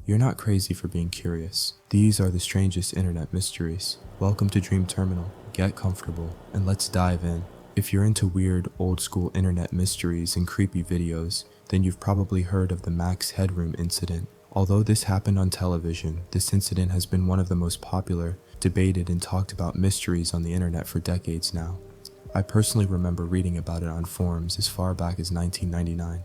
You're not crazy for being curious. These are the strangest internet mysteries. Welcome to Dream Terminal. Get comfortable, and let's dive in. If you're into weird, old-school internet mysteries and creepy videos, then you've probably heard of the Max Headroom incident. Although this happened on television, this incident has been one of the most popular, debated, and talked about mysteries on the internet for decades now. I personally remember reading about it on forums as far back as 1999.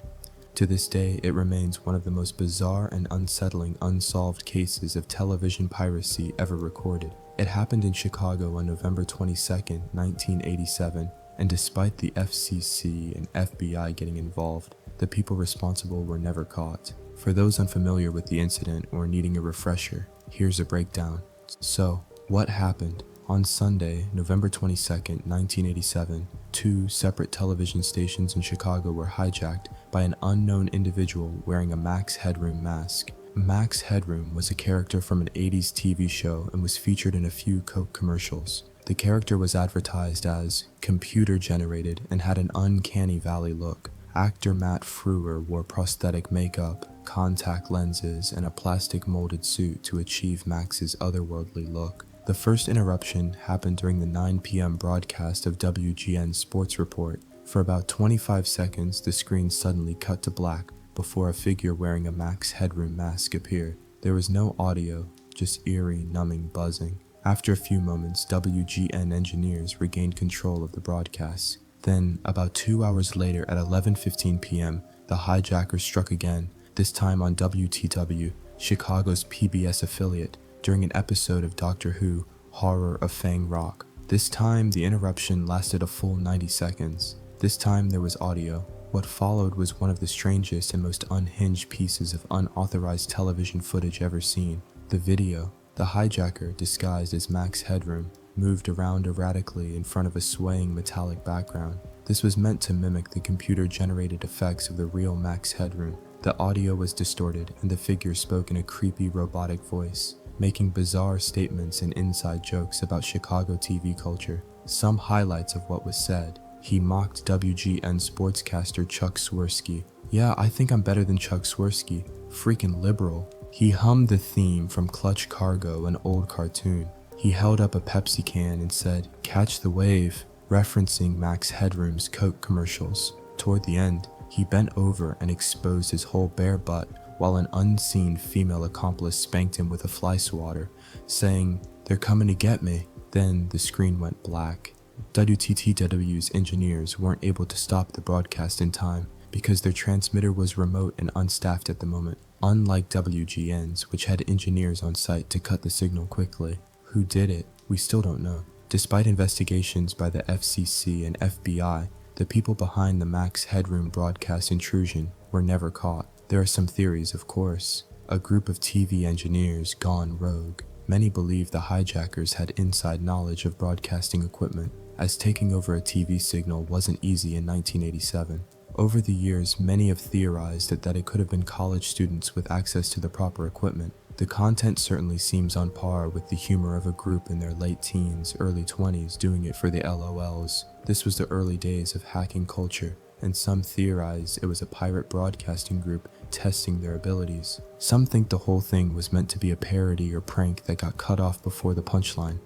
To this day, it remains one of the most bizarre and unsettling unsolved cases of television piracy ever recorded. It happened in Chicago on November 22, 1987, and despite the FCC and FBI getting involved, the people responsible were never caught. For those unfamiliar with the incident or needing a refresher, here's a breakdown. So, what happened? On Sunday, November 22, 1987, two separate television stations in Chicago were hijacked by an unknown individual wearing a Max Headroom mask. Max Headroom was a character from an 80s TV show and was featured in a few Coke commercials. The character was advertised as computer-generated and had an uncanny valley look. Actor Matt Frewer wore prosthetic makeup, contact lenses, and a plastic molded suit to achieve Max's otherworldly look. The first interruption happened during the 9 p.m. broadcast of WGN Sports Report. For about 25 seconds, the screen suddenly cut to black before a figure wearing a Max Headroom mask appeared. There was no audio, just eerie, numbing buzzing. After a few moments, WGN engineers regained control of the broadcast. Then, about 2 hours later at 11:15 p.m., the hijackers struck again, this time on WTW, Chicago's PBS affiliate, during an episode of Doctor Who, Horror of Fang Rock. This time, the interruption lasted a full 90 seconds. This time, there was audio. What followed was one of the strangest and most unhinged pieces of unauthorized television footage ever seen. The video, the hijacker, disguised as Max Headroom, moved around erratically in front of a swaying metallic background. This was meant to mimic the computer-generated effects of the real Max Headroom. The audio was distorted, and the figure spoke in a creepy robotic voice, making bizarre statements and inside jokes about Chicago TV culture. Some highlights of what was said: he mocked WGN sportscaster Chuck Swirsky. "Yeah, I think I'm better than Chuck Swirsky. Freaking liberal." He hummed the theme from Clutch Cargo, an old cartoon. He held up a Pepsi can and said, "Catch the wave," referencing Max Headroom's Coke commercials. Toward the end, he bent over and exposed his whole bare butt, while an unseen female accomplice spanked him with a fly swatter, saying, "They're coming to get me." Then the screen went black. WTTW's engineers weren't able to stop the broadcast in time because their transmitter was remote and unstaffed at the moment, unlike WGN's, which had engineers on site to cut the signal quickly. Who did it? We still don't know. Despite investigations by the FCC and FBI, the people behind the Max Headroom broadcast intrusion were never caught. There are some theories, of course. A group of TV engineers gone rogue. Many believe the hijackers had inside knowledge of broadcasting equipment, as taking over a TV signal wasn't easy in 1987. Over the years, many have theorized that it could have been college students with access to the proper equipment. The content certainly seems on par with the humor of a group in their late teens, early 20s doing it for the LOLs. This was the early days of hacking culture, and some theorize it was a pirate broadcasting group testing their abilities. Some think the whole thing was meant to be a parody or prank that got cut off before the punchline.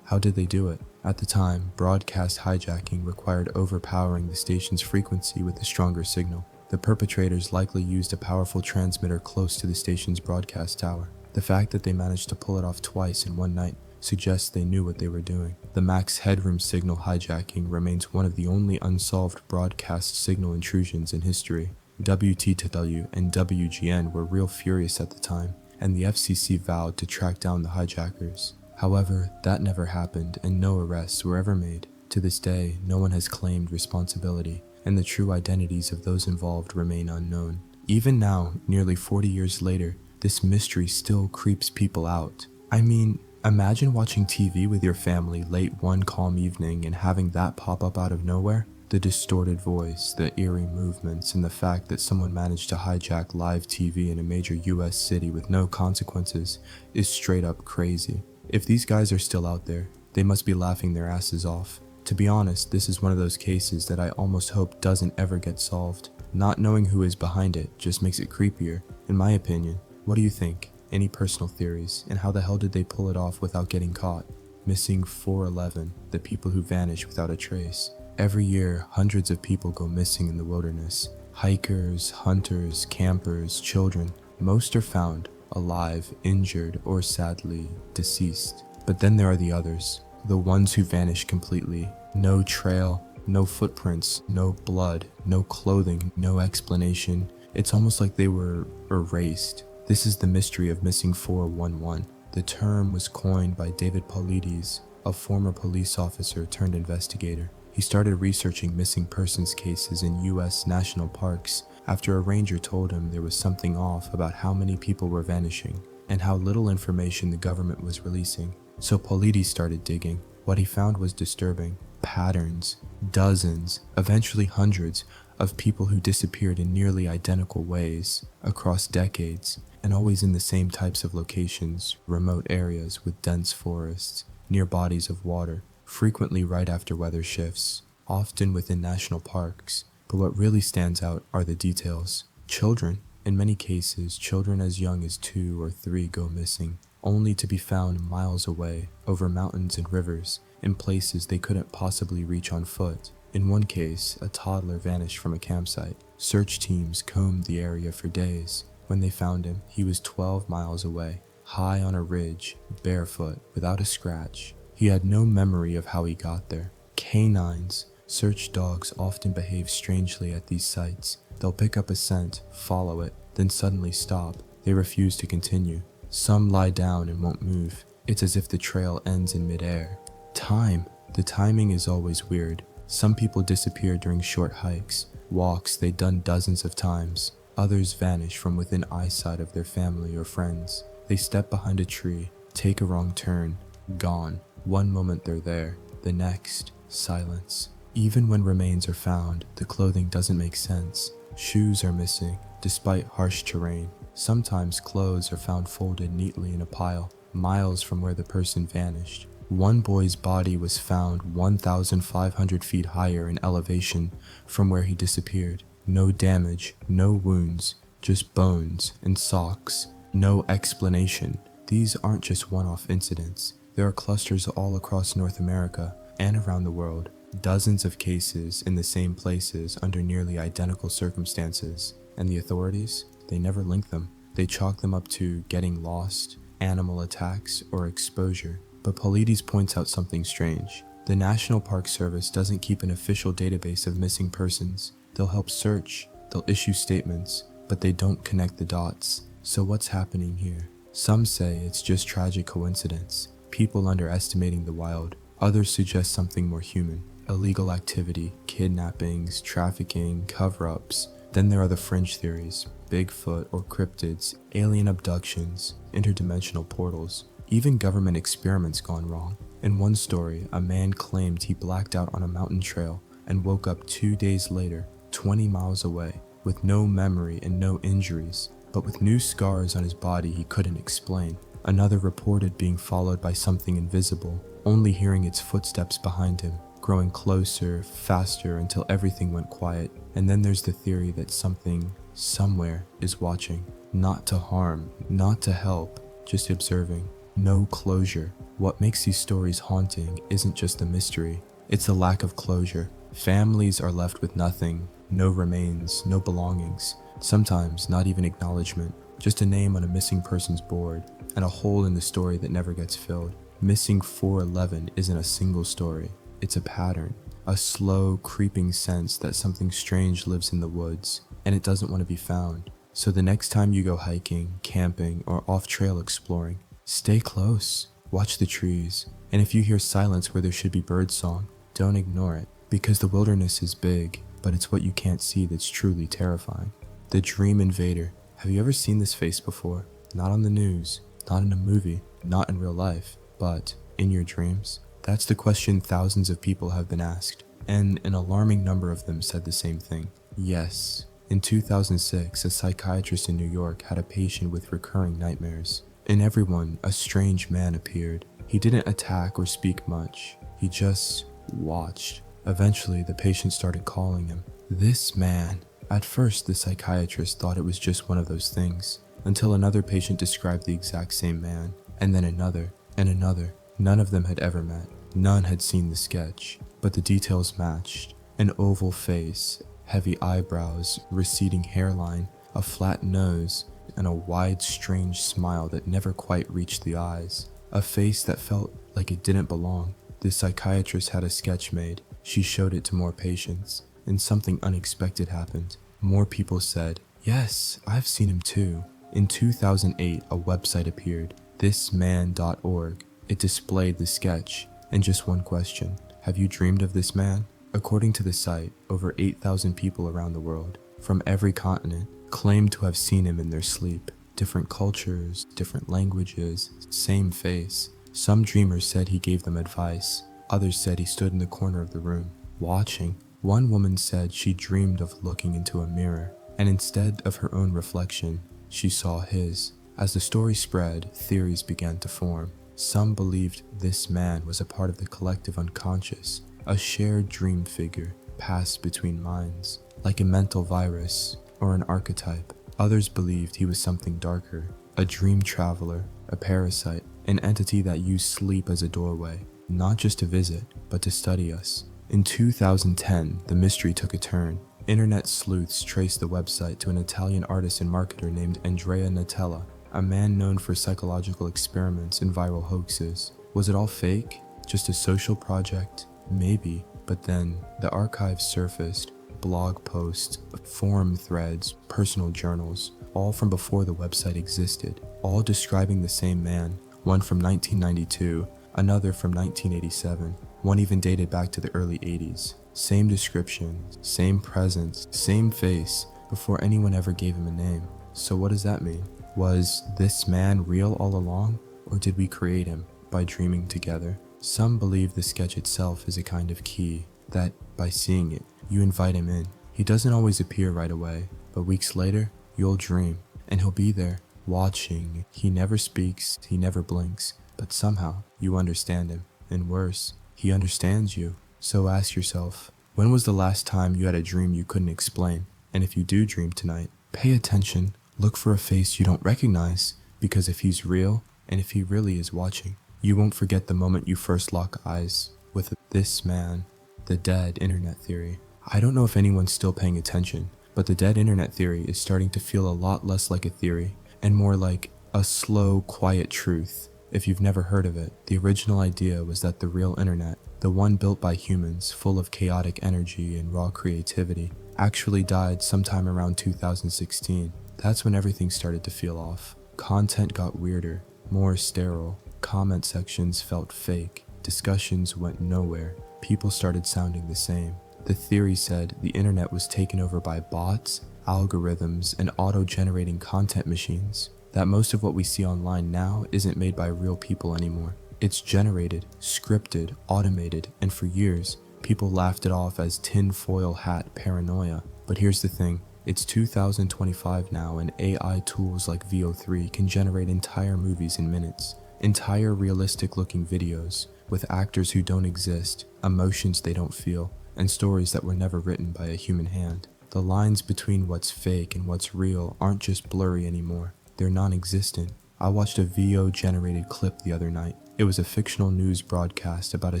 How did they do it? At the time, broadcast hijacking required overpowering the station's frequency with a stronger signal. The perpetrators likely used a powerful transmitter close to the station's broadcast tower. The fact that they managed to pull it off twice in one night suggests they knew what they were doing. The Max Headroom signal hijacking remains one of the only unsolved broadcast signal intrusions in history. WTW and WGN were real furious at the time, and the FCC vowed to track down the hijackers. However, that never happened, and no arrests were ever made. To this day, no one has claimed responsibility, and the true identities of those involved remain unknown. Even now, nearly 40 years later, this mystery still creeps people out. I mean, imagine watching TV with your family late one calm evening and having that pop up out of nowhere. The distorted voice, the eerie movements, and the fact that someone managed to hijack live TV in a major US city with no consequences is straight up crazy. If these guys are still out there, they must be laughing their asses off. To be honest, this is one of those cases that I almost hope doesn't ever get solved. Not knowing who is behind it just makes it creepier, in my opinion. What do you think? Any personal theories, and how the hell did they pull it off without getting caught? Missing 411, the people who vanish without a trace. Every year, hundreds of people go missing in the wilderness. Hikers, hunters, campers, children. Most are found alive, injured, or sadly deceased. But then there are the others, the ones who vanish completely. No trail, no footprints, no blood, no clothing, no explanation. It's almost like they were erased. This is the mystery of Missing 411. The term was coined by David Paulides, a former police officer turned investigator. He started researching missing persons cases in U.S. national parks after a ranger told him there was something off about how many people were vanishing and how little information the government was releasing. So Paulides started digging. What he found was disturbing. Patterns, dozens, eventually hundreds of people who disappeared in nearly identical ways across decades, and always in the same types of locations, remote areas with dense forests, near bodies of water, frequently right after weather shifts, often within national parks. But what really stands out are the details. Children. In many cases, children as young as 2 or 3 go missing, only to be found miles away, over mountains and rivers, in places they couldn't possibly reach on foot. In one case, a toddler vanished from a campsite. Search teams combed the area for days. When they found him, he was 12 miles away, high on a ridge, barefoot, without a scratch. He had no memory of how he got there. Canines. Search dogs often behave strangely at these sites. They'll pick up a scent, follow it, then suddenly stop. They refuse to continue. Some lie down and won't move. It's as if the trail ends in midair. Time. The timing is always weird. Some people disappear during short hikes, walks they'd done dozens of times. Others vanish from within eyesight of their family or friends. They step behind a tree, take a wrong turn, gone. One moment they're there, the next, silence. Even when remains are found, the clothing doesn't make sense. Shoes are missing, despite harsh terrain. Sometimes clothes are found folded neatly in a pile, miles from where the person vanished. One boy's body was found 1,500 feet higher in elevation from where he disappeared. No damage, no wounds, just bones and socks. No explanation. These aren't just one-off incidents. There are clusters all across North America and around the world. Dozens of cases in the same places under nearly identical circumstances. And the authorities? They never link them. They chalk them up to getting lost, animal attacks, or exposure. But Paulides points out something strange. The National Park Service doesn't keep an official database of missing persons. They'll help search, they'll issue statements, but they don't connect the dots. So what's happening here? Some say it's just tragic coincidence, people underestimating the wild. Others suggest something more human. Illegal activity, kidnappings, trafficking, cover-ups. Then there are the fringe theories, Bigfoot or cryptids, alien abductions, interdimensional portals, even government experiments gone wrong. In one story, a man claimed he blacked out on a mountain trail and woke up 2 days later, 20 miles away, with no memory and no injuries, but with new scars on his body he couldn't explain. Another reported being followed by something invisible, only hearing its footsteps behind him, growing closer, faster until everything went quiet. And then there's the theory that something, somewhere, is watching. Not to harm, not to help, just observing. No closure. What makes these stories haunting isn't just the mystery, it's the lack of closure. Families are left with nothing, no remains, no belongings, sometimes not even acknowledgement, just a name on a missing person's board, and a hole in the story that never gets filled. Missing 411 isn't a single story, it's a pattern, a slow, creeping sense that something strange lives in the woods, and it doesn't want to be found. So the next time you go hiking, camping, or off-trail exploring, stay close, watch the trees, and if you hear silence where there should be birdsong, don't ignore it, because the wilderness is big, but it's what you can't see that's truly terrifying. The Dream Invader. Have you ever seen this face before? Not on the news, not in a movie, not in real life, but in your dreams? That's the question thousands of people have been asked, and an alarming number of them said the same thing. Yes. In 2006, a psychiatrist in New York had a patient with recurring nightmares. In everyone, a strange man appeared. He didn't attack or speak much. He just watched. Eventually, the patient started calling him, "This man." At first, the psychiatrist thought it was just one of those things. until another patient described the exact same man, and then another, and another. None of them had ever met. None had seen the sketch, but the details matched. An oval face, heavy eyebrows, receding hairline, a flat nose, and a wide, strange smile that never quite reached the eyes. A face that felt like it didn't belong. The psychiatrist had a sketch made. She showed it to more patients, and something unexpected happened. More people said, "Yes, I've seen him too." In 2008, a website appeared, thisman.org. It displayed the sketch, and just one question: have you dreamed of this man? According to the site, over 8,000 people around the world, from every continent, claimed to have seen him in their sleep. Different cultures, different languages, same face. Some dreamers said he gave them advice. Others said he stood in the corner of the room, watching. One woman said she dreamed of looking into a mirror, and instead of her own reflection, she saw his. As the story spread, theories began to form. Some believed this man was a part of the collective unconscious, a shared dream figure passed between minds, like a mental virus or an archetype. Others believed he was something darker, a dream traveler, a parasite, an entity that used sleep as a doorway, not just to visit, but to study us. In 2010, the mystery took a turn. Internet sleuths traced the website to an Italian artist and marketer named Andrea Natella, a man known for psychological experiments and viral hoaxes. Was it all fake? Just a social project? Maybe, but then the archives surfaced. Blog posts, forum threads, personal journals, all from before the website existed, all describing the same man, one from 1992, another from 1987, one even dated back to the early 80s. Same description, same presence, same face, before anyone ever gave him a name. So what does that mean? Was this man real all along, or did we create him by dreaming together? Some believe the sketch itself is a kind of key, that by seeing it, you invite him in. He doesn't always appear right away, but weeks later, you'll dream, and he'll be there, watching. He never speaks, he never blinks, but somehow you understand him, and worse, he understands you. So ask yourself, when was the last time you had a dream you couldn't explain? And if you do dream tonight, pay attention. Look for a face you don't recognize, because if he's real, and if he really is watching, you won't forget the moment you first lock eyes with this man. The dead internet theory. I don't know if anyone's still paying attention, but the dead internet theory is starting to feel a lot less like a theory, and more like a slow, quiet truth. If you've never heard of it, the original idea was that the real internet, the one built by humans, full of chaotic energy and raw creativity, actually died sometime around 2016. That's when everything started to feel off. Content got weirder, more sterile. Comment sections felt fake. Discussions went nowhere. People started sounding the same. The theory said the internet was taken over by bots, algorithms, and auto-generating content machines. That most of what we see online now isn't made by real people anymore. It's generated, scripted, automated, and for years, people laughed it off as tinfoil hat paranoia. But here's the thing. It's 2025 now, and AI tools like VO3 can generate entire movies in minutes. Entire realistic-looking videos, with actors who don't exist, emotions they don't feel, and stories that were never written by a human hand. The lines between what's fake and what's real aren't just blurry anymore, they're non-existent. I watched a VO-generated clip the other night. It was a fictional news broadcast about a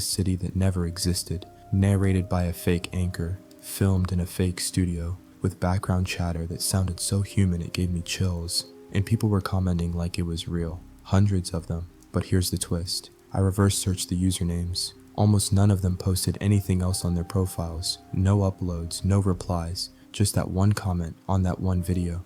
city that never existed, narrated by a fake anchor, filmed in a fake studio, with background chatter that sounded so human it gave me chills, and people were commenting like it was real. Hundreds of them. But here's the twist. I reverse searched the usernames. Almost none of them posted anything else on their profiles. No uploads, no replies, just that one comment on that one video.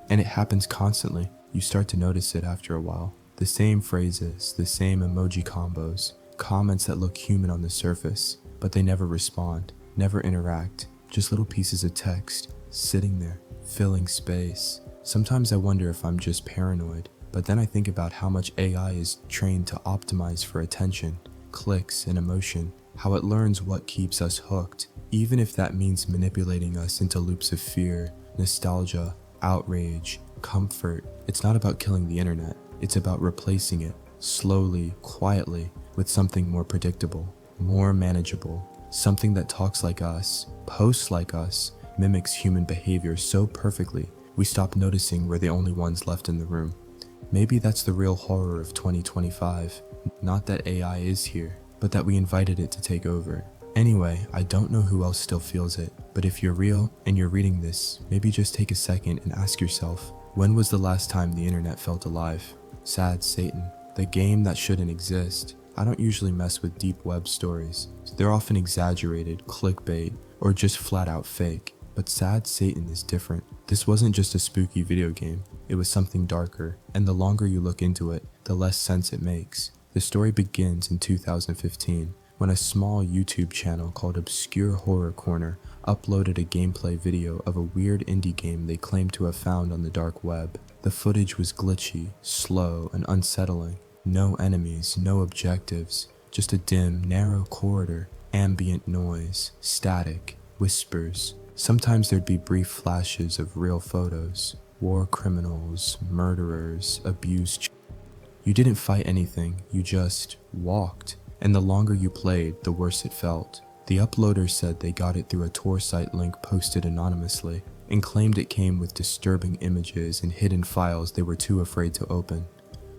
And it happens constantly. You start to notice it after a while. The same phrases, the same emoji combos, comments that look human on the surface, but they never respond, never interact, just little pieces of text, sitting there, filling space. Sometimes I wonder if I'm just paranoid, but then I think about how much AI is trained to optimize for attention, clicks, and emotion, how it learns what keeps us hooked, even if that means manipulating us into loops of fear, nostalgia, outrage, comfort. It's not about killing the internet, it's about replacing it, slowly, quietly, with something more predictable, more manageable, something that talks like us, posts like us, mimics human behavior so perfectly We stop noticing we're the only ones left in the room. Maybe that's the real horror of 2025. Not that AI is here, but that we invited it to take over. Anyway, I don't know who else still feels it, but if you're real and you're reading this, maybe just take a second and ask yourself, when was the last time the internet felt alive? Sad Satan, the game that shouldn't exist. I don't usually mess with deep web stories. They're often exaggerated, clickbait, or just flat out fake. But Sad Satan is different. This wasn't just a spooky video game, it was something darker, and the longer you look into it, the less sense it makes. The story begins in 2015, when a small YouTube channel called Obscure Horror Corner uploaded a gameplay video of a weird indie game they claimed to have found on the dark web. The footage was glitchy, slow, and unsettling. No enemies, no objectives, just a dim, narrow corridor, ambient noise, static, whispers. Sometimes there'd be brief flashes of real photos, war criminals, murderers, abused. You didn't fight anything, you just walked, and the longer you played, the worse it felt. The uploader said they got it through a Tor site link posted anonymously, and claimed it came with disturbing images and hidden files they were too afraid to open.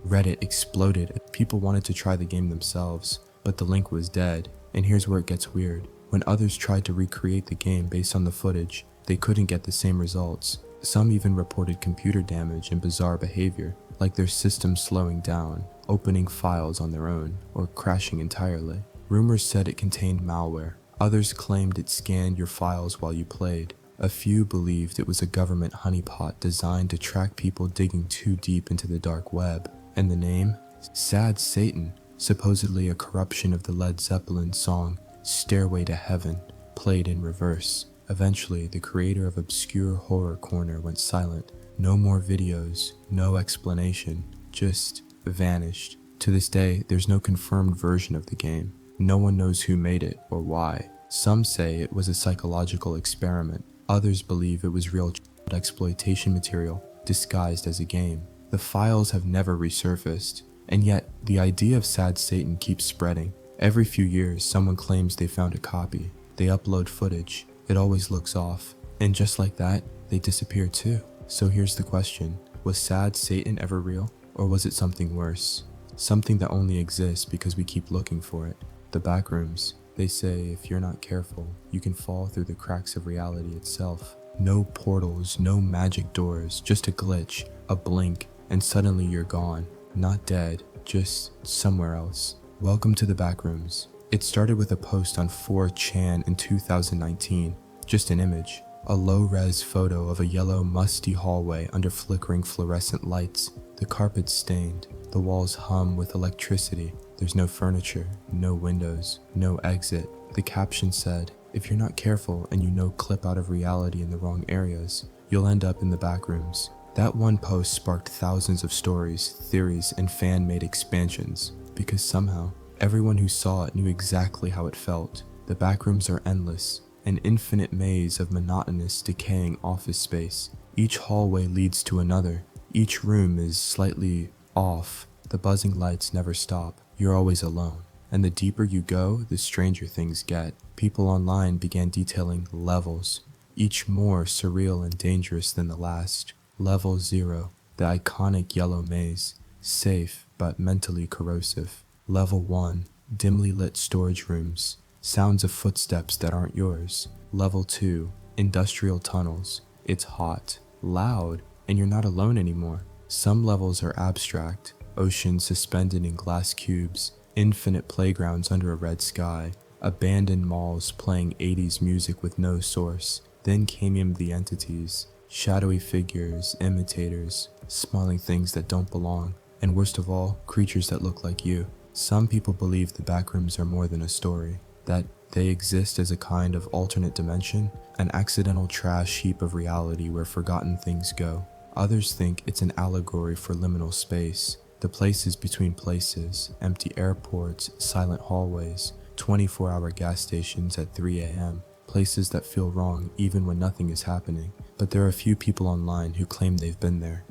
Reddit exploded. People wanted to try the game themselves, but the link was dead. And here's where it gets weird. When others tried to recreate the game based on the footage, they couldn't get the same results. Some even reported computer damage and bizarre behavior, like their system slowing down, opening files on their own, or crashing entirely. Rumors said it contained malware. Others claimed it scanned your files while you played. A few believed it was a government honeypot designed to track people digging too deep into the dark web. And the name? Sad Satan, supposedly a corruption of the Led Zeppelin song Stairway to Heaven, played in reverse. Eventually, the creator of Obscure Horror Corner went silent. No more videos, no explanation, just vanished. To this day, there's no confirmed version of the game. No one knows who made it or why. Some say it was a psychological experiment. Others believe it was real exploitation material disguised as a game. The files have never resurfaced, and yet the idea of Sad Satan keeps spreading. Every few years, someone claims they found a copy. They upload footage. It always looks off. And just like that, they disappear too. So here's the question. Was Sad Satan ever real? Or was it something worse? Something that only exists because we keep looking for it. The Backrooms. They say if you're not careful, you can fall through the cracks of reality itself. No portals, no magic doors, just a glitch, a blink, and suddenly you're gone. Not dead, just somewhere else. Welcome to the Backrooms. It started with a post on 4chan in 2019, just an image. A low-res photo of a yellow, musty hallway under flickering fluorescent lights. The carpet's stained, the walls hum with electricity. There's no furniture, no windows, no exit. The caption said, if you're not careful and you clip out of reality in the wrong areas, you'll end up in the Backrooms. That one post sparked thousands of stories, theories, and fan-made expansions, because somehow, everyone who saw it knew exactly how it felt. The Backrooms are endless, an infinite maze of monotonous, decaying office space. Each hallway leads to another. Each room is slightly off. The buzzing lights never stop. You're always alone. And the deeper you go, the stranger things get. People online began detailing levels, each more surreal and dangerous than the last. Level 0, the iconic yellow maze, safe but mentally corrosive. Level 1, dimly lit storage rooms, sounds of footsteps that aren't yours. Level 2, industrial tunnels. It's hot, loud, and you're not alone anymore. Some levels are abstract, oceans suspended in glass cubes, infinite playgrounds under a red sky, abandoned malls playing 80s music with no source. Then came the entities, shadowy figures, imitators, smiling things that don't belong, and worst of all, creatures that look like you. Some people believe the Backrooms are more than a story, that they exist as a kind of alternate dimension, an accidental trash heap of reality where forgotten things go. Others think it's an allegory for liminal space, the places between places, empty airports, silent hallways, 24-hour gas stations at 3 a.m., places that feel wrong even when nothing is happening. But there are a few people online who claim they've been there.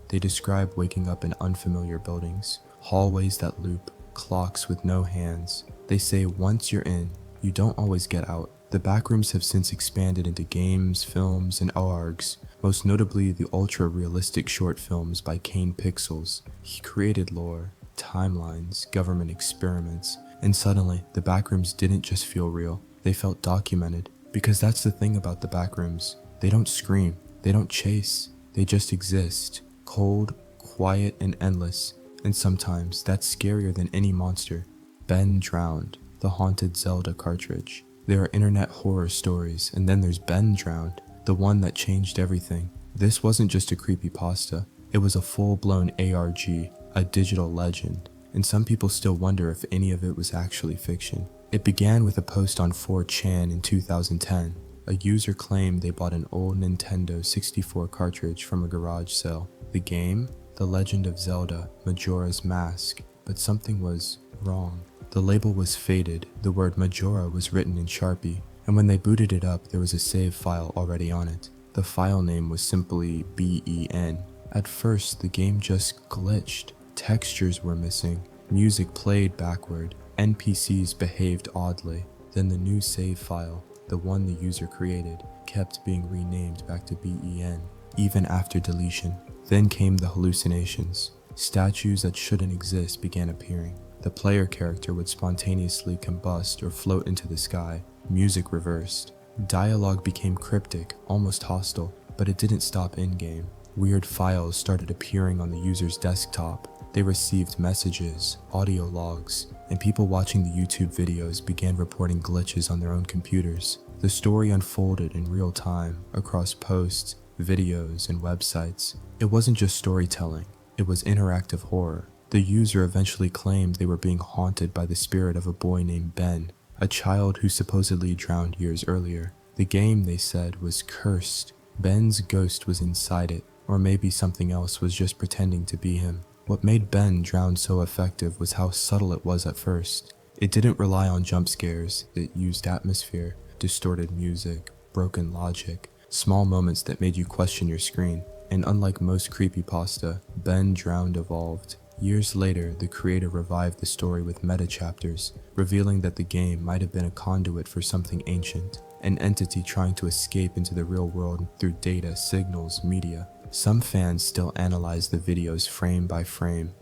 They describe waking up in unfamiliar buildings, hallways that loop, clocks with no hands. They say once you're in, you don't always get out. The Backrooms have since expanded into games, films, and ARGs, most notably the ultra-realistic short films by Kane Pixels. He created lore, timelines, government experiments, and suddenly, the Backrooms didn't just feel real, they felt documented. Because that's the thing about the Backrooms. They don't scream, they don't chase, they just exist. Cold, quiet, and endless. And sometimes, that's scarier than any monster. Ben Drowned, the haunted Zelda cartridge. There are internet horror stories, and then there's Ben Drowned, the one that changed everything. This wasn't just a creepypasta, it was a full-blown ARG, a digital legend, and some people still wonder if any of it was actually fiction. It began with a post on 4chan in 2010. A user claimed they bought an old Nintendo 64 cartridge from a garage sale. The game? The Legend of Zelda, Majora's Mask, but something was wrong. The label was faded, the word Majora was written in Sharpie, and when they booted it up there was a save file already on it. The file name was simply BEN. At first the game just glitched, textures were missing, music played backward, NPCs behaved oddly. Then the new save file, the one the user created, kept being renamed back to BEN, even after deletion. Then came the hallucinations. Statues that shouldn't exist began appearing. The player character would spontaneously combust or float into the sky. Music reversed. Dialogue became cryptic, almost hostile, but it didn't stop in-game. Weird files started appearing on the user's desktop. They received messages, audio logs, and people watching the YouTube videos began reporting glitches on their own computers. The story unfolded in real time across posts, videos, and websites. It wasn't just storytelling, it was interactive horror. The user eventually claimed they were being haunted by the spirit of a boy named Ben, a child who supposedly drowned years earlier. The game, they said, was cursed. Ben's ghost was inside it, or maybe something else was just pretending to be him. What made Ben Drown so effective was how subtle it was at first. It didn't rely on jump scares, it used atmosphere, distorted music, broken logic, small moments that made you question your screen. And unlike most creepypasta, Ben Drowned evolved. Years later, the creator revived the story with meta chapters, revealing that the game might have been a conduit for something ancient, an entity trying to escape into the real world through data, signals, media. Some fans still analyze the videos frame by frame,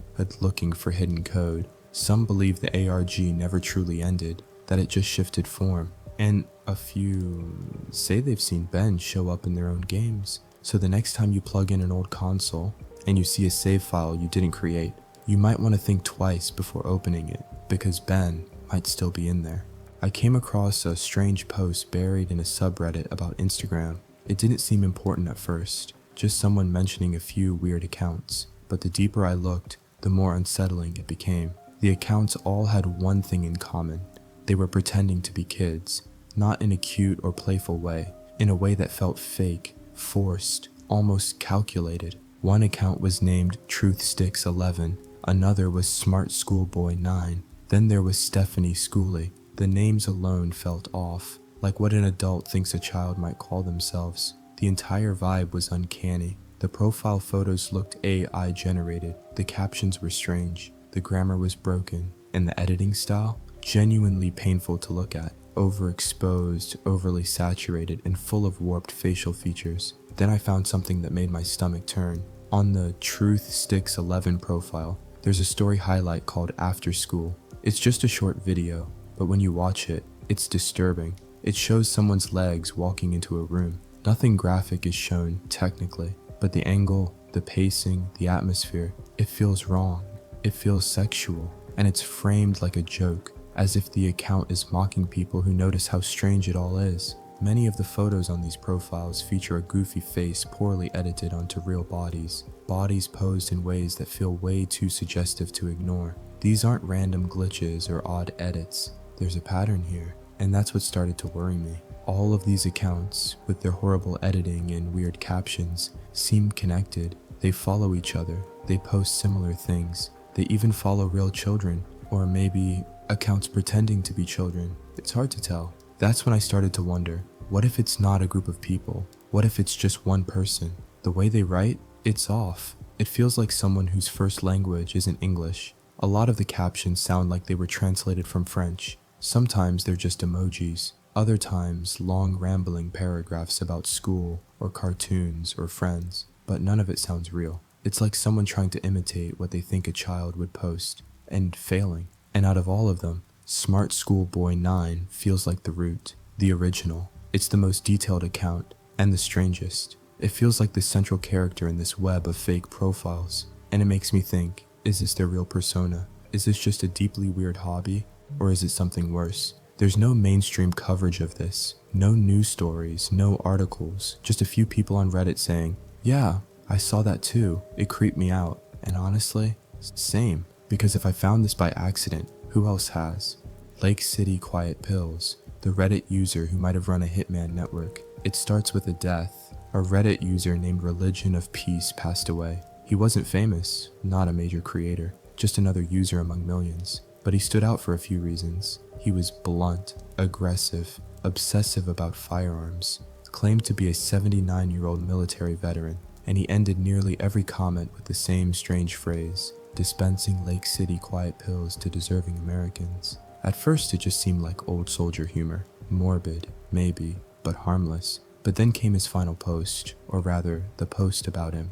looking for hidden code. Some believe the ARG never truly ended, that it just shifted form. And a few say they've seen Ben show up in their own games. So the next time you plug in an old console and you see a save file you didn't create, you might want to think twice before opening it, because Ben might still be in there. I came across a strange post buried in a subreddit about Instagram. It didn't seem important at first, just someone mentioning a few weird accounts, but the deeper I looked, the more unsettling it became. The accounts all had one thing in common. They were pretending to be kids, not in a cute or playful way, in a way that felt fake, forced, almost calculated. One account was named TruthSticks11, another was Smart Schoolboy 9, then there was Stephanie Schooley. The names alone felt off, like what an adult thinks a child might call themselves. The entire vibe was uncanny. The profile photos looked AI generated, the captions were strange, the grammar was broken, and the editing style? Genuinely painful to look at. Overexposed, overly saturated, and full of warped facial features. Then I found something that made my stomach turn. On the TruthSticks11 profile, there's a story highlight called After School. It's just a short video, but when you watch it, it's disturbing. It shows someone's legs walking into a room. Nothing graphic is shown, technically, but the angle, the pacing, the atmosphere, it feels wrong. It feels sexual, and it's framed like a joke, as if the account is mocking people who notice how strange it all is. Many of the photos on these profiles feature a goofy face poorly edited onto real bodies, bodies posed in ways that feel way too suggestive to ignore. These aren't random glitches or odd edits, there's a pattern here, and that's what started to worry me. All of these accounts, with their horrible editing and weird captions, seem connected. They follow each other, they post similar things, they even follow real children, or maybe accounts pretending to be children. It's hard to tell. That's when I started to wonder, what if it's not a group of people? What if it's just one person? The way they write, it's off. It feels like someone whose first language isn't English. A lot of the captions sound like they were translated from French. Sometimes they're just emojis. Other times, long rambling paragraphs about school or cartoons or friends, but none of it sounds real. It's like someone trying to imitate what they think a child would post, and failing. And out of all of them, Smart School Boy 9 feels like the root, the original. It's the most detailed account, and the strangest. It feels like the central character in this web of fake profiles, and it makes me think, is this their real persona? Is this just a deeply weird hobby, or is it something worse? There's no mainstream coverage of this, no news stories, no articles, just a few people on Reddit saying, yeah, I saw that too, it creeped me out, and honestly, same, because if I found this by accident, who else has? Lake City Quiet Pills, the Reddit user who might have run a hitman network. It starts with a death. A Reddit user named Religion of Peace passed away. He wasn't famous, not a major creator, just another user among millions, but he stood out for a few reasons. He was blunt, aggressive, obsessive about firearms, claimed to be a 79-year-old military veteran, and he ended nearly every comment with the same strange phrase, dispensing Lake City Quiet Pills to deserving Americans. At first it just seemed like old soldier humor, morbid, maybe, but harmless. But then came his final post, or rather, the post about him.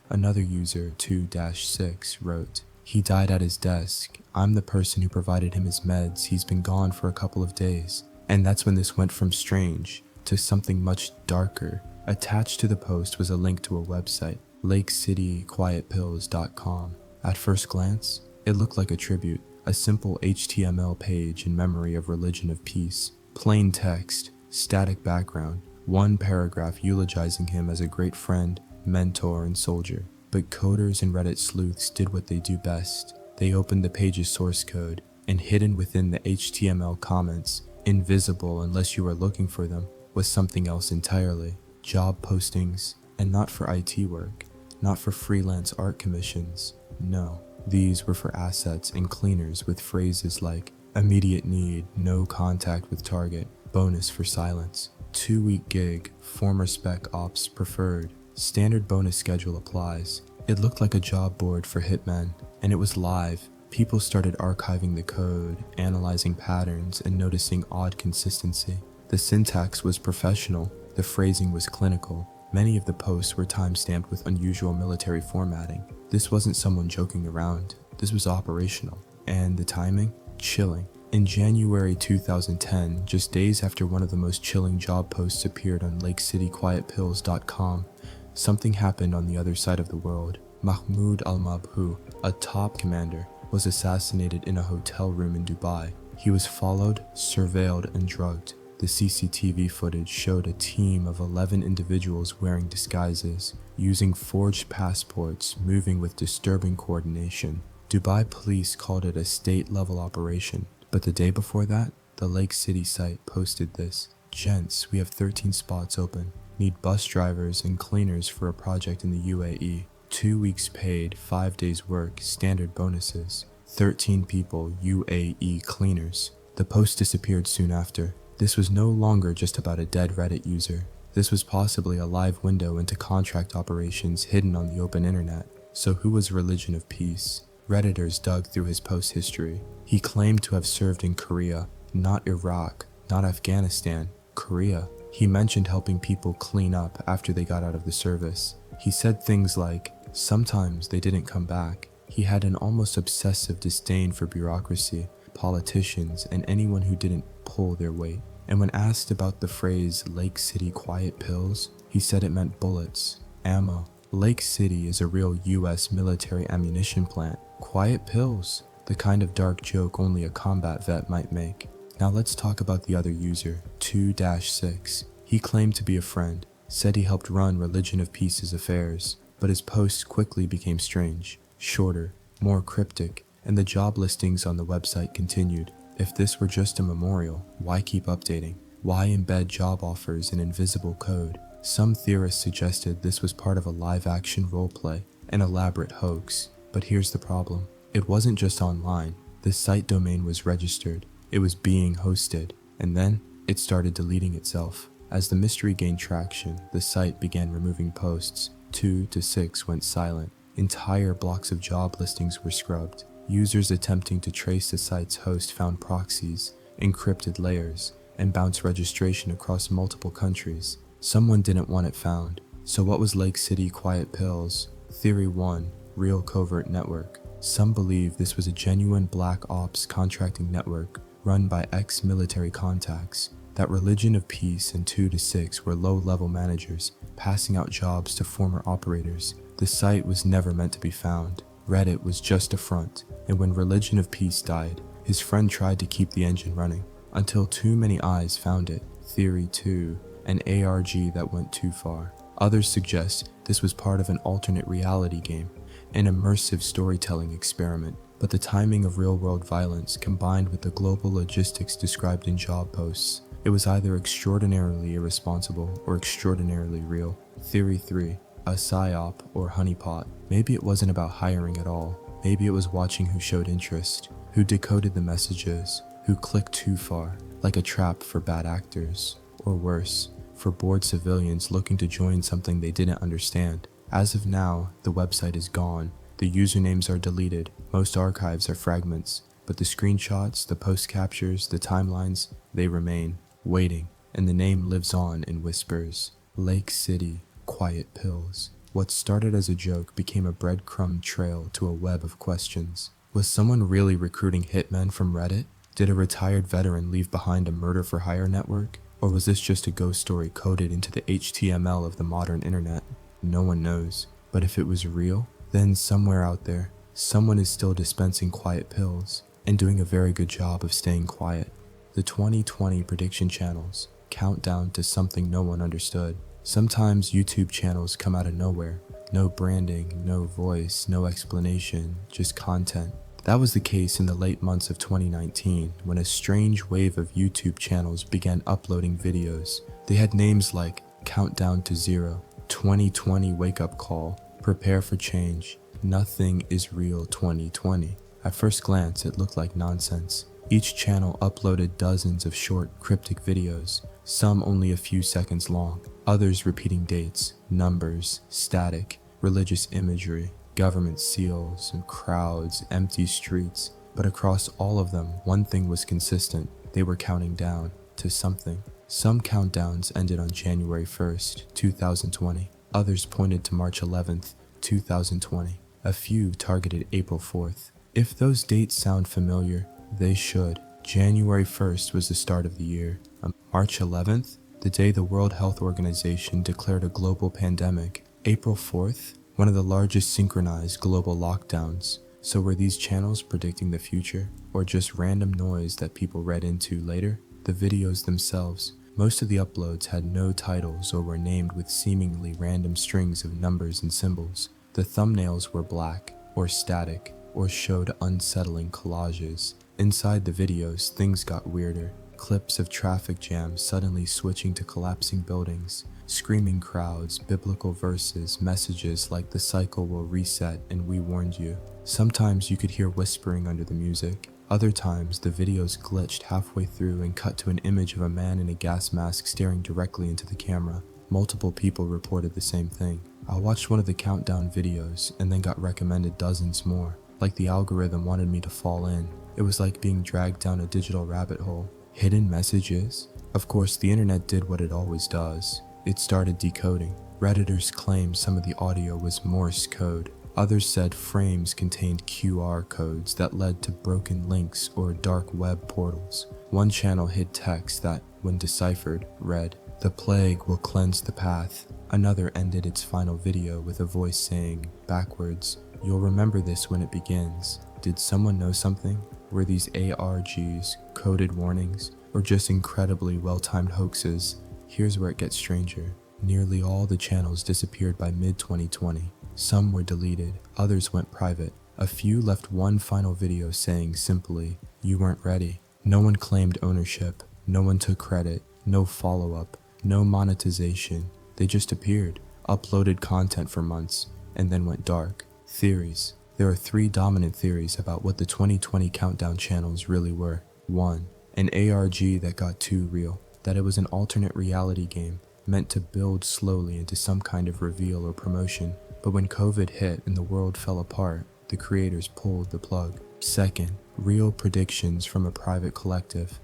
Another user, 2-6, wrote, "He died at his desk. I'm the person who provided him his meds. He's been gone for a couple of days." And that's when this went from strange to something much darker. Attached to the post was a link to a website, lakecityquietpills.com. At first glance, it looked like a tribute, a simple HTML page in memory of Religion of Peace. Plain text, static background, one paragraph eulogizing him as a great friend, mentor, and soldier. But coders and Reddit sleuths did what they do best. They opened the page's source code, and hidden within the HTML comments, invisible unless you were looking for them, was something else entirely. Job postings, and not for IT work, not for freelance art commissions. No, these were for assets and cleaners with phrases like, immediate need, no contact with target, bonus for silence, 2-week gig, former spec ops preferred, standard bonus schedule applies. It looked like a job board for hitmen, and it was live. People started archiving the code, analyzing patterns, and noticing odd consistency. The syntax was professional, the phrasing was clinical. Many of the posts were time-stamped with unusual military formatting. This wasn't someone joking around, this was operational. And the timing? Chilling. In January 2010, just days after one of the most chilling job posts appeared on lakecityquietpills.com, something happened on the other side of the world. Mahmoud al-Mabhouh, a top commander, was assassinated in a hotel room in Dubai. He was followed, surveilled, and drugged. The CCTV footage showed a team of 11 individuals wearing disguises, using forged passports, moving with disturbing coordination. Dubai police called it a state-level operation, but the day before that, the Lake City site posted this. "Gents, we have 13 spots open. Need bus drivers and cleaners for a project in the UAE. 2 weeks paid, 5 days work, standard bonuses. 13 people, UAE cleaners." The post disappeared soon after. This was no longer just about a dead Reddit user. This was possibly a live window into contract operations hidden on the open internet. So who was Religion of Peace? Redditors dug through his post history. He claimed to have served in Korea, not Iraq, not Afghanistan, Korea. He mentioned helping people clean up after they got out of the service. He said things like, sometimes they didn't come back. He had an almost obsessive disdain for bureaucracy, politicians, and anyone who didn't pull their weight. And when asked about the phrase Lake City Quiet Pills, he said it meant bullets, ammo. Lake City is a real US military ammunition plant. Quiet pills, the kind of dark joke only a combat vet might make. Now let's talk about the other user, 2-6. He claimed to be a friend, said he helped run Religion of Peace's affairs, but his posts quickly became strange, shorter, more cryptic, and the job listings on the website continued. If this were just a memorial, why keep updating? Why embed job offers in invisible code? Some theorists suggested this was part of a live-action roleplay, an elaborate hoax. But here's the problem. It wasn't just online. The site domain was registered. It was being hosted. And then, it started deleting itself. As the mystery gained traction, the site began removing posts. 2-6 went silent. Entire blocks of job listings were scrubbed. Users attempting to trace the site's host found proxies, encrypted layers, and bounce registration across multiple countries. Someone didn't want it found. So what was Lake City Quiet Pills? Theory 1. Real covert network. Some believe this was a genuine black ops contracting network run by ex-military contacts. That Religion of Peace and 2 to 6 were low-level managers passing out jobs to former operators. The site was never meant to be found. Reddit was just a front, and when Religion of Peace died, his friend tried to keep the engine running, until too many eyes found it. Theory 2. An ARG that went too far. Others suggest this was part of an alternate reality game, an immersive storytelling experiment, but the timing of real-world violence combined with the global logistics described in job posts, it was either extraordinarily irresponsible or extraordinarily real. Theory 3. A psyop or honeypot. Maybe it wasn't about hiring at all. Maybe it was watching who showed interest, who decoded the messages, who clicked too far, like a trap for bad actors, or worse, for bored civilians looking to join something they didn't understand. As of now, the website is gone. The usernames are deleted. Most archives are fragments, but the screenshots, the post captures, the timelines, they remain, waiting, and the name lives on in whispers. Lake City Quiet Pills. What started as a joke became a breadcrumb trail to a web of questions. Was someone really recruiting hitmen from Reddit? Did a retired veteran leave behind a murder-for-hire network? Or was this just a ghost story coded into the HTML of the modern internet? No one knows. But if it was real, then somewhere out there, someone is still dispensing quiet pills and doing a very good job of staying quiet. The 2020 prediction channels, countdown to something no one understood. Sometimes YouTube channels come out of nowhere. No branding, no voice, no explanation, just content. That was the case in the late months of 2019 when a strange wave of YouTube channels began uploading videos. They had names like Countdown to Zero, 2020 Wake Up Call, Prepare for Change, Nothing is Real 2020. At first glance, it looked like nonsense. Each channel uploaded dozens of short, cryptic videos, some only a few seconds long, others repeating dates, numbers, static, religious imagery, government seals, and crowds, empty streets. But across all of them, one thing was consistent. They were counting down to something. Some countdowns ended on January 1st, 2020. Others pointed to March 11th, 2020. A few targeted April 4th. If those dates sound familiar, they should. January 1st was the start of the year. On March 11th, the day the World Health Organization declared a global pandemic. April 4th, one of the largest synchronized global lockdowns. So were these channels predicting the future, or just random noise that people read into later? The videos themselves, most of the uploads had no titles or were named with seemingly random strings of numbers and symbols. The thumbnails were black, or static, or showed unsettling collages. Inside the videos, things got weirder. Clips of traffic jams suddenly switching to collapsing buildings, screaming crowds, biblical verses, messages like the cycle will reset and we warned you. Sometimes you could hear whispering under the music. Other times, the videos glitched halfway through and cut to an image of a man in a gas mask staring directly into the camera. Multiple people reported the same thing. I watched one of the countdown videos and then got recommended dozens more. Like the algorithm wanted me to fall in. It was like being dragged down a digital rabbit hole. Hidden messages? Of course, the internet did what it always does. It started decoding. Redditors claimed some of the audio was Morse code. Others said frames contained QR codes that led to broken links or dark web portals. One channel hid text that, when deciphered, read, "The plague will cleanse the path." Another ended its final video with a voice saying, backwards, "You'll remember this when it begins." Did someone know something? Were these ARGs, coded warnings, or just incredibly well-timed hoaxes? Here's where it gets stranger. Nearly all the channels disappeared by mid-2020. Some were deleted, others went private. A few left one final video saying simply, "You weren't ready." No one claimed ownership, no one took credit, no follow-up, no monetization. They just appeared, uploaded content for months, and then went dark. Theories. There are three dominant theories about what the 2020 countdown channels really were. 1. An ARG that got too real. That it was an alternate reality game, meant to build slowly into some kind of reveal or promotion. But when COVID hit and the world fell apart, the creators pulled the plug. 2nd, real predictions from a private collective.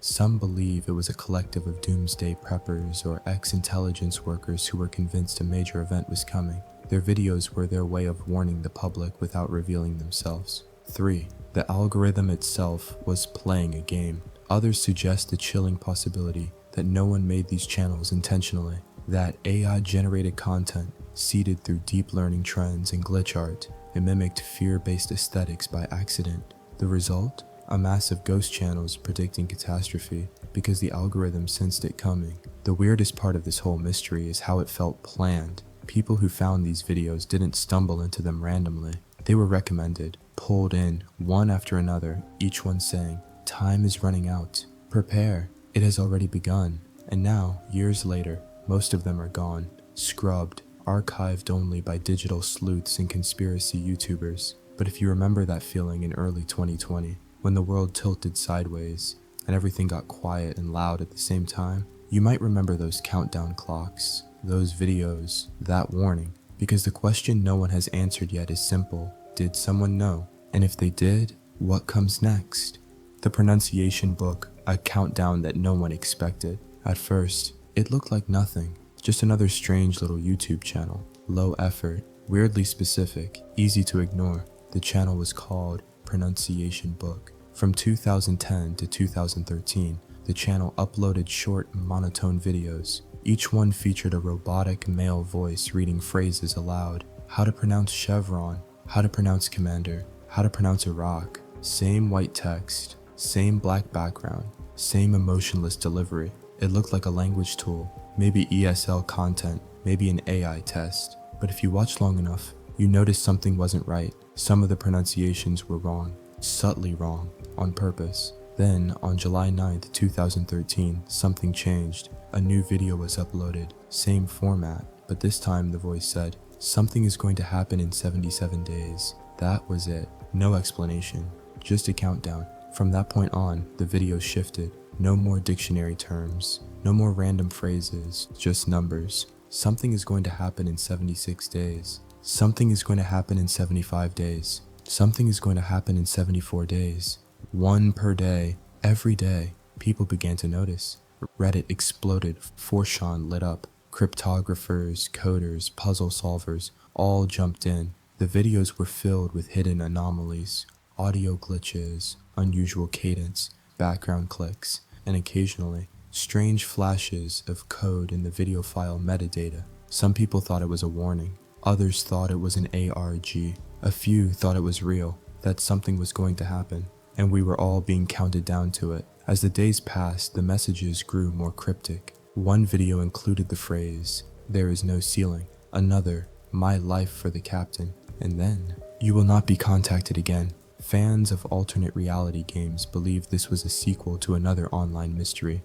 Some believe it was a collective of doomsday preppers or ex-intelligence workers who were convinced a major event was coming. Their videos were their way of warning the public without revealing themselves. 3. The algorithm itself was playing a game. Others suggest the chilling possibility that no one made these channels intentionally, that AI-generated content, seeded through deep learning trends and glitch art, it mimicked fear-based aesthetics by accident. The result? A mass of ghost channels predicting catastrophe because the algorithm sensed it coming. The weirdest part of this whole mystery is how it felt planned. People who found these videos didn't stumble into them randomly. They were recommended, pulled in, one after another, each one saying, "Time is running out. Prepare. It has already begun." And now, years later, most of them are gone, scrubbed, archived only by digital sleuths and conspiracy YouTubers. But if you remember that feeling in early 2020, when the world tilted sideways and everything got quiet and loud at the same time, you might remember those countdown clocks, those videos, that warning. Because the question no one has answered yet is simple: did someone know? And if they did, what comes next? The pronunciation book, a countdown that no one expected. At first, it looked like nothing, just another strange little YouTube channel. Low effort, weirdly specific, easy to ignore. The channel was called Pronunciation Book. From 2010 to 2013, the channel uploaded short, monotone videos. Each one featured a robotic male voice reading phrases aloud. How to pronounce chevron, how to pronounce commander, how to pronounce Iraq. Same white text, same black background, same emotionless delivery. It looked like a language tool, maybe ESL content, maybe an AI test. But if you watch long enough, you notice something wasn't right. Some of the pronunciations were wrong, subtly wrong, on purpose. Then, on July 9th, 2013, something changed. A new video was uploaded, same format, but this time the voice said, "Something is going to happen in 77 days. That was it. No explanation, just a countdown. From that point on, the video shifted. No more dictionary terms, no more random phrases, just numbers. Something is going to happen in 76 days. Something is going to happen in 75 days. Something is going to happen in 74 days. One per day, every day. People began to notice. Reddit exploded, Forshawn lit up. Cryptographers, coders, puzzle solvers, all jumped in. The videos were filled with hidden anomalies, audio glitches, unusual cadence, background clicks, and occasionally, strange flashes of code in the video file metadata. Some people thought it was a warning. Others thought it was an ARG. A few thought it was real, that something was going to happen, and we were all being counted down to it. As the days passed, the messages grew more cryptic. One video included the phrase, "There is no ceiling." Another, "My life for the captain." And then, "You will not be contacted again." Fans of alternate reality games believed this was a sequel to another online mystery,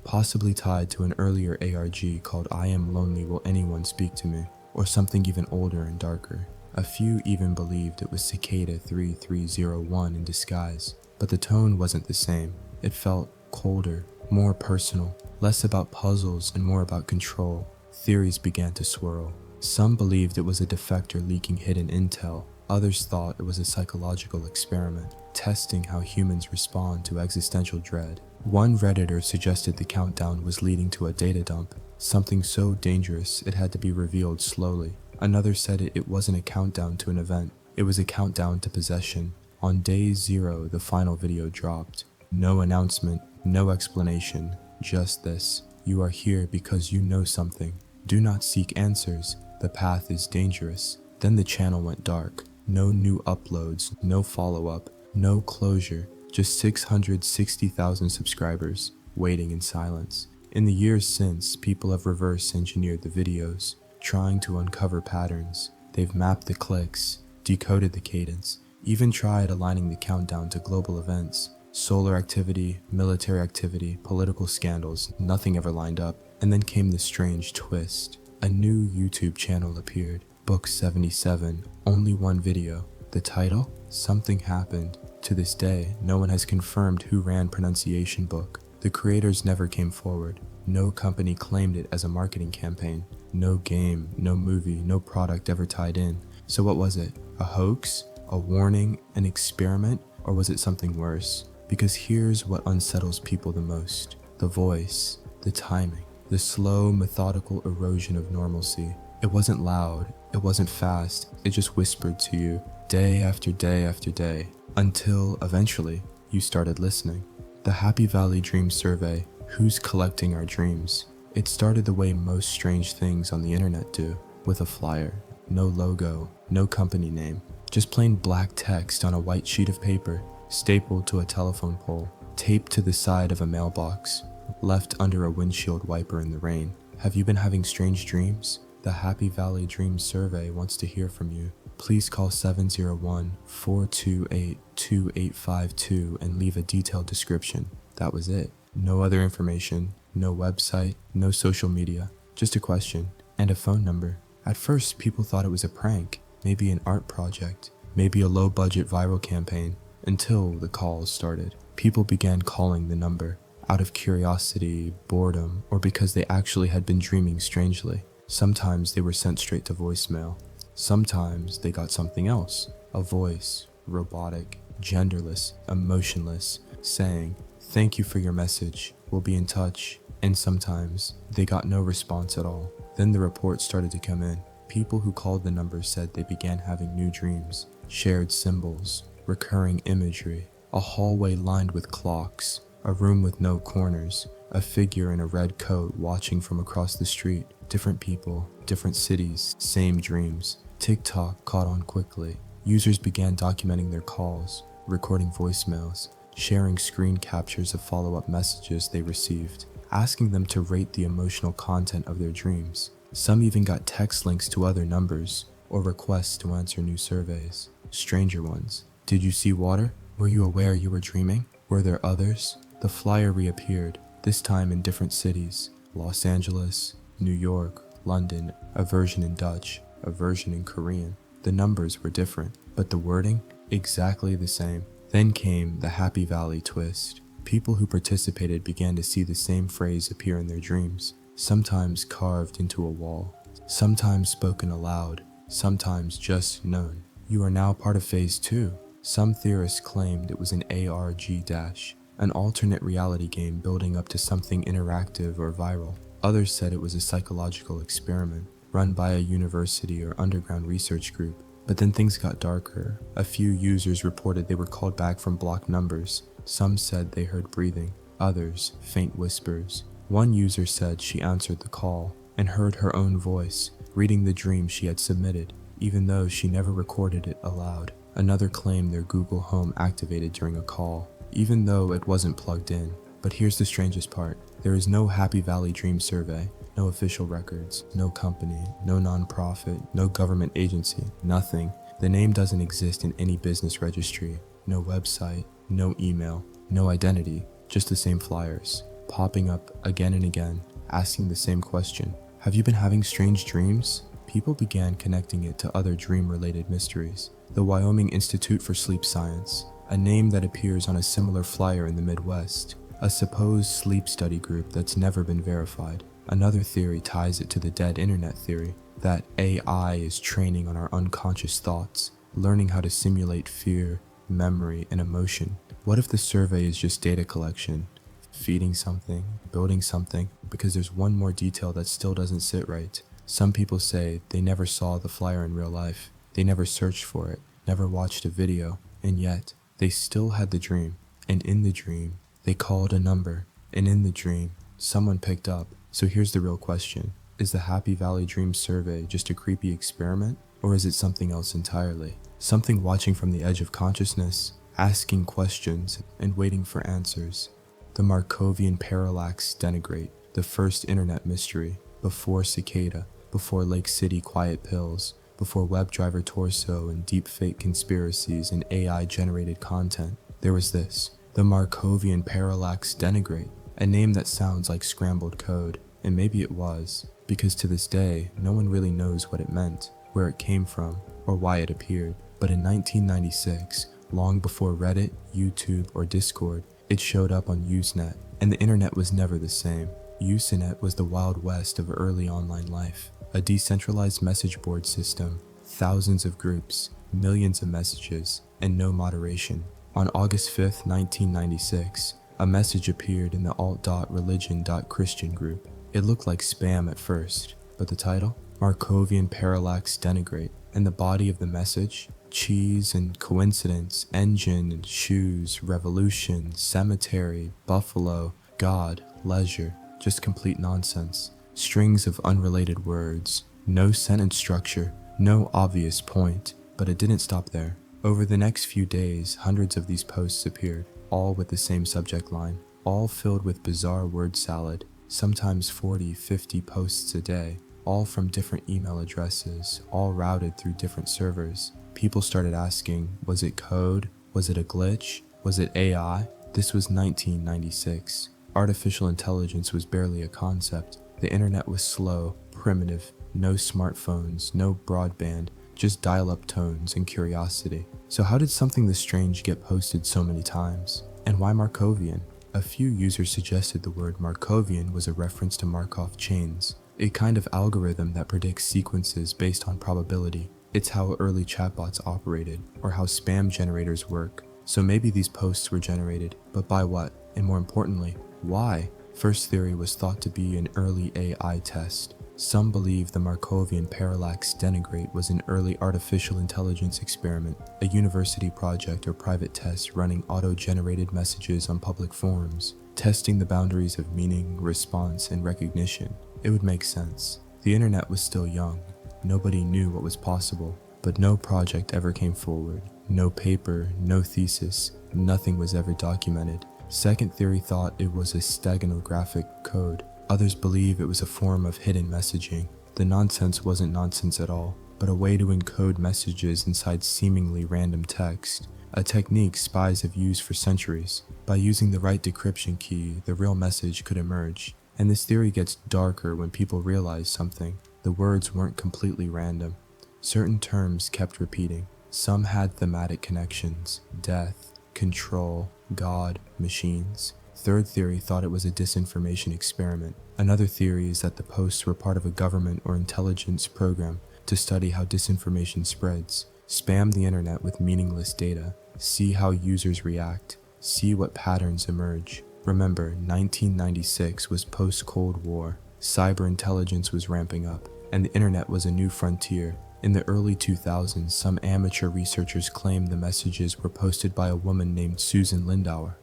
possibly tied to an earlier ARG called "I Am Lonely, Will Anyone Speak to Me?" or something even older and darker. A few even believed it was Cicada 3301 in disguise, but the tone wasn't the same. It felt colder, more personal, less about puzzles and more about control. Theories began to swirl. Some believed it was a defector leaking hidden intel. Others thought it was a psychological experiment, testing how humans respond to existential dread. One Redditor suggested the countdown was leading to a data dump, something so dangerous it had to be revealed slowly. Another said it wasn't a countdown to an event, it was a countdown to possession. On day 0, the final video dropped. No announcement, no explanation, just this: "You are here because you know something. Do not seek answers. The path is dangerous." Then the channel went dark. No new uploads, no follow-up, no closure, just 660,000 subscribers, waiting in silence. In the years since, people have reverse-engineered the videos, trying to uncover patterns. They've mapped the clicks, decoded the cadence, even tried aligning the countdown to global events. Solar activity, military activity, political scandals, nothing ever lined up. And then came the strange twist. A new YouTube channel appeared, Book 77, only one video. The title? Something Happened. To this day, no one has confirmed who ran Pronunciation Book. The creators never came forward. No company claimed it as a marketing campaign. No game, no movie, no product ever tied in. So what was it? A hoax? A warning? An experiment? Or was it something worse? because here's what unsettles people the most: the voice, the timing, the slow, methodical erosion of normalcy. It wasn't loud, it wasn't fast, it just whispered to you, day after day after day, until eventually you started listening. The Happy Valley Dream Survey: who's collecting our dreams? It started the way most strange things on the internet do, with a flyer. No logo, no company name, just plain black text on a white sheet of paper, stapled to a telephone pole, taped to the side of a mailbox, left under a windshield wiper in the rain. Have you been having strange dreams? The Happy Valley Dream Survey wants to hear from you. Please call 701-428-2852 and leave a detailed description. That was it. No other information, no website, no social media, just a question and a phone number. At first, people thought it was a prank, maybe an art project, maybe a low-budget viral campaign, until the calls started. People began calling the number, out of curiosity, boredom, or because they actually had been dreaming strangely. Sometimes they were sent straight to voicemail. Sometimes they got something else, a voice, robotic, genderless, emotionless, saying, "Thank you for your message, we'll be in touch." And sometimes they got no response at all. Then the reports started to come in. People who called the number said they began having new dreams, shared symbols, recurring imagery, a hallway lined with clocks, a room with no corners, a figure in a red coat watching from across the street. Different people, different cities, same dreams. TikTok caught on quickly. Users began documenting their calls, recording voicemails, sharing screen captures of follow-up messages they received, asking them to rate the emotional content of their dreams. Some even got text links to other numbers, or requests to answer new surveys. Stranger ones. Did you see water? Were you aware you were dreaming? Were there others? The flyer reappeared, this time in different cities. Los Angeles, New York, London, a version in Dutch, a version in Korean. The numbers were different, but the wording, exactly the same. Then came the Happy Valley twist. People who participated began to see the same phrase appear in their dreams, sometimes carved into a wall, sometimes spoken aloud, sometimes just known. You are now part of Phase 2. Some theorists claimed it was an ARG-, an alternate reality game building up to something interactive or viral. Others said it was a psychological experiment run by a university or underground research group. But then things got darker. A few users reported they were called back from blocked numbers. Some said they heard breathing, others faint whispers. One user said she answered the call and heard her own voice, reading the dream she had submitted, even though she never recorded it aloud. Another claimed their Google Home activated during a call, even though it wasn't plugged in. But here's the strangest part. There is no Happy Valley Dream Survey, no official records, no company, no nonprofit, no government agency, nothing. The name doesn't exist in any business registry, no website, no email, no identity, just the same flyers, popping up again and again, asking the same question. Have you been having strange dreams? People began connecting it to other dream-related mysteries. The Wyoming Institute for Sleep Science, a name that appears on a similar flyer in the Midwest. A supposed sleep study group that's never been verified. Another theory ties it to the dead internet theory, that AI is training on our unconscious thoughts, learning how to simulate fear, memory, and emotion. What if the survey is just data collection, feeding something, building something? Because there's one more detail that still doesn't sit right. Some people say they never saw the flyer in real life. They never searched for it, never watched a video, and yet they still had the dream. And in the dream, they called a number, and in the dream, someone picked up. So here's the real question. Is the Happy Valley Dream Survey just a creepy experiment? Or is it something else entirely? Something watching from the edge of consciousness, asking questions, and waiting for answers. The Markovian Parallax Denigrate, the first internet mystery, before Cicada, before Lake City quiet pills, before WebDriver torso and deepfake conspiracies and AI-generated content. There was this. The Markovian Parallax Denigrate, a name that sounds like scrambled code, and maybe it was, because to this day, no one really knows what it meant, where it came from, or why it appeared. But in 1996, long before Reddit, YouTube, or Discord, it showed up on Usenet, and the internet was never the same. Usenet was the Wild West of early online life, a decentralized message board system, thousands of groups, millions of messages, and no moderation. On August 5th, 1996, a message appeared in the alt.religion.christian group. It looked like spam at first, but the title? Markovian Parallax Denigrate, and the body of the message? Cheese and coincidence, engine and shoes, revolution, cemetery, buffalo, God, leisure, just complete nonsense. Strings of unrelated words, no sentence structure, no obvious point, but it didn't stop there. Over the next few days, hundreds of these posts appeared, all with the same subject line, all filled with bizarre word salad, sometimes 40, 50 posts a day, all from different email addresses, all routed through different servers. People started asking, was it code? Was it a glitch? Was it AI? This was 1996. Artificial intelligence was barely a concept. The internet was slow, primitive, no smartphones, no broadband, just dial-up tones and curiosity. So how did something this strange get posted so many times? And why Markovian? A few users suggested the word Markovian was a reference to Markov chains, a kind of algorithm that predicts sequences based on probability. It's how early chatbots operated, or how spam generators work. So maybe these posts were generated, but by what? And more importantly, why? First theory was thought to be an early AI test. Some believe the Markovian Parallax Denigrate was an early artificial intelligence experiment, a university project or private test running auto-generated messages on public forums, testing the boundaries of meaning, response, and recognition. It would make sense. The internet was still young. Nobody knew what was possible, but no project ever came forward. No paper, no thesis, nothing was ever documented. Second theory thought it was a steganographic code. Others believe it was a form of hidden messaging. The nonsense wasn't nonsense at all, but a way to encode messages inside seemingly random text, a technique spies have used for centuries. By using the right decryption key, the real message could emerge. And this theory gets darker when people realize something. The words weren't completely random. Certain terms kept repeating. Some had thematic connections: death, control, God, machines. Third theory thought it was a disinformation experiment. Another theory is that the posts were part of a government or intelligence program to study how disinformation spreads, spam the internet with meaningless data, see how users react, see what patterns emerge. Remember, 1996 was post-Cold War, cyber intelligence was ramping up, and the internet was a new frontier. In the early 2000s, some amateur researchers claimed the messages were posted by a woman named Susan Lindauer.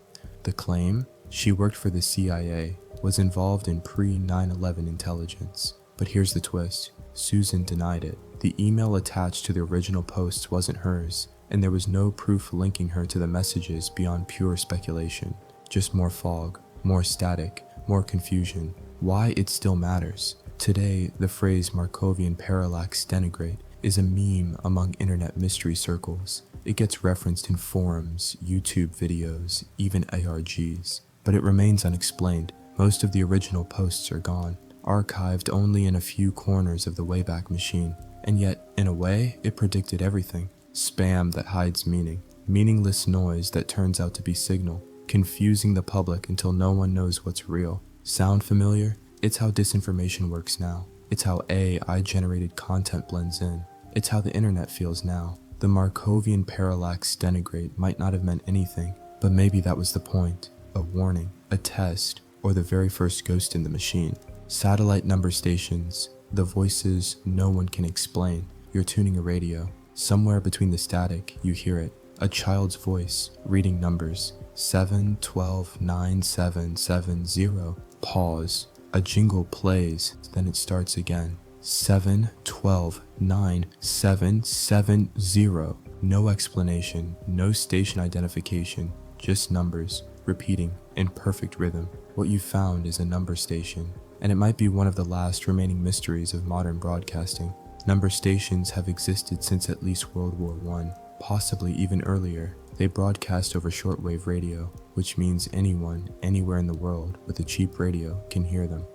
The claim? She worked for the CIA, was involved in pre-9/11 intelligence. But here's the twist. Susan denied it. The email attached to the original posts wasn't hers, and there was no proof linking her to the messages beyond pure speculation. Just more fog, more static, more confusion. Why it still matters. Today, the phrase Markovian Parallax Denigrate is a meme among internet mystery circles. It gets referenced in forums, YouTube videos, even ARGs. But it remains unexplained. Most of the original posts are gone, archived only in a few corners of the Wayback Machine. And yet, in a way, it predicted everything. Spam that hides meaning, meaningless noise that turns out to be signal, confusing the public until no one knows what's real. Sound familiar? It's how disinformation works now. It's how AI-generated content blends in. It's how the internet feels now. The Markovian Parallax Denigrate might not have meant anything, but maybe that was the point. A warning, a test, or the very first ghost in the machine. Satellite number stations, the voices no one can explain. You're tuning a radio. Somewhere between the static, you hear it. A child's voice, reading numbers. 7, 12, 9, 7, 7, 0. Pause. A jingle plays, then it starts again. 7, 12, 9, 7, 7, 0. No explanation, no station identification, just numbers, repeating in perfect rhythm. What you found is a number station, and it might be one of the last remaining mysteries of modern broadcasting. Number stations have existed since at least World War I, possibly even earlier. They broadcast over shortwave radio, which means anyone, anywhere in the world with a cheap radio can hear them.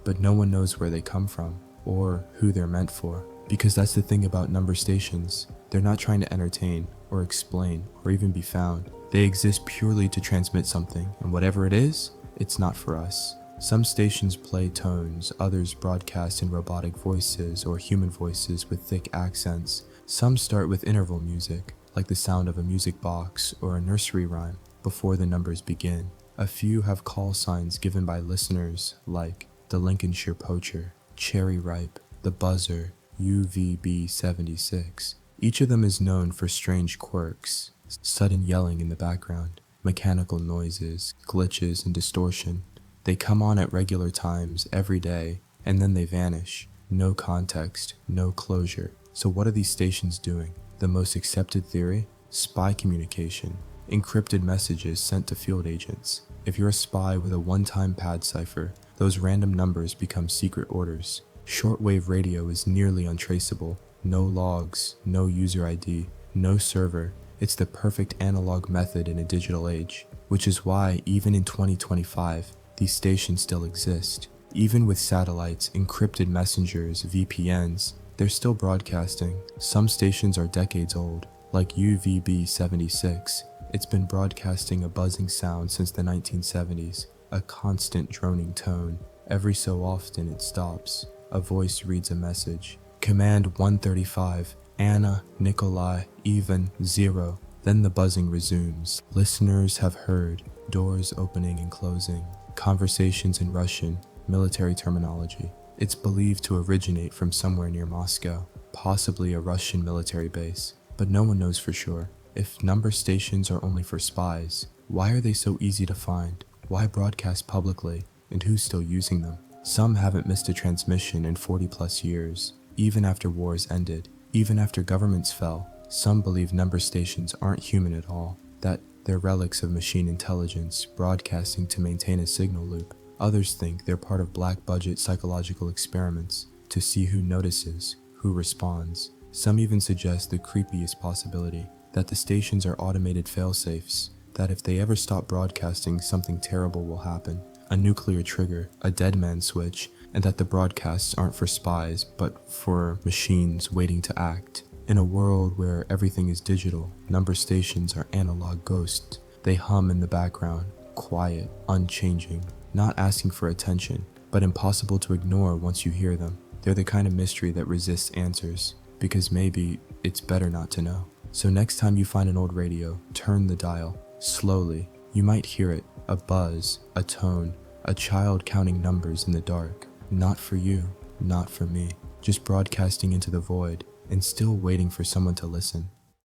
But no one knows where they come from, or who they're meant for. Because that's the thing about number stations. They're not trying to entertain, or explain, or even be found. They exist purely to transmit something, and whatever it is, it's not for us. Some stations play tones, others broadcast in robotic voices or human voices with thick accents. Some start with interval music, like the sound of a music box or a nursery rhyme before the numbers begin. A few have call signs given by listeners like the Lincolnshire Poacher, Cherry Ripe, the Buzzer, UVB76. Each of them is known for strange quirks, sudden yelling in the background, mechanical noises, glitches, and distortion. They come on at regular times every day, and then they vanish. No context, no closure. So what are these stations doing? The most accepted theory? Spy communication. Encrypted messages sent to field agents. If you're a spy with a one-time pad cipher, those random numbers become secret orders. Shortwave radio is nearly untraceable. No logs, no user ID, no server. It's the perfect analog method in a digital age, which is why even in 2025, these stations still exist. Even with satellites, encrypted messengers, VPNs, they're still broadcasting. Some stations are decades old, like UVB76. It's been broadcasting a buzzing sound since the 1970s, a constant droning tone. Every so often it stops. A voice reads a message. Command 135, Anna, Nikolai, even, 0. Then the buzzing resumes. Listeners have heard, doors opening and closing, conversations in Russian, military terminology. It's believed to originate from somewhere near Moscow, possibly a Russian military base, but no one knows for sure. If number stations are only for spies, why are they so easy to find? Why broadcast publicly? And who's still using them? Some haven't missed a transmission in 40 plus years, even after wars ended, even after governments fell. Some believe number stations aren't human at all, that they're relics of machine intelligence broadcasting to maintain a signal loop. Others think they're part of black budget psychological experiments to see who notices, who responds. Some even suggest the creepiest possibility, that the stations are automated failsafes, that if they ever stop broadcasting, something terrible will happen. A nuclear trigger, a dead man switch, and that the broadcasts aren't for spies, but for machines waiting to act. In a world where everything is digital, number stations are analog ghosts. They hum in the background, quiet, unchanging, not asking for attention, but impossible to ignore once you hear them. They're the kind of mystery that resists answers, because maybe it's better not to know. So next time you find an old radio, turn the dial, slowly. You might hear it, a buzz, a tone, a child counting numbers in the dark. Not for you, not for me, just broadcasting into the void and still waiting for someone to listen.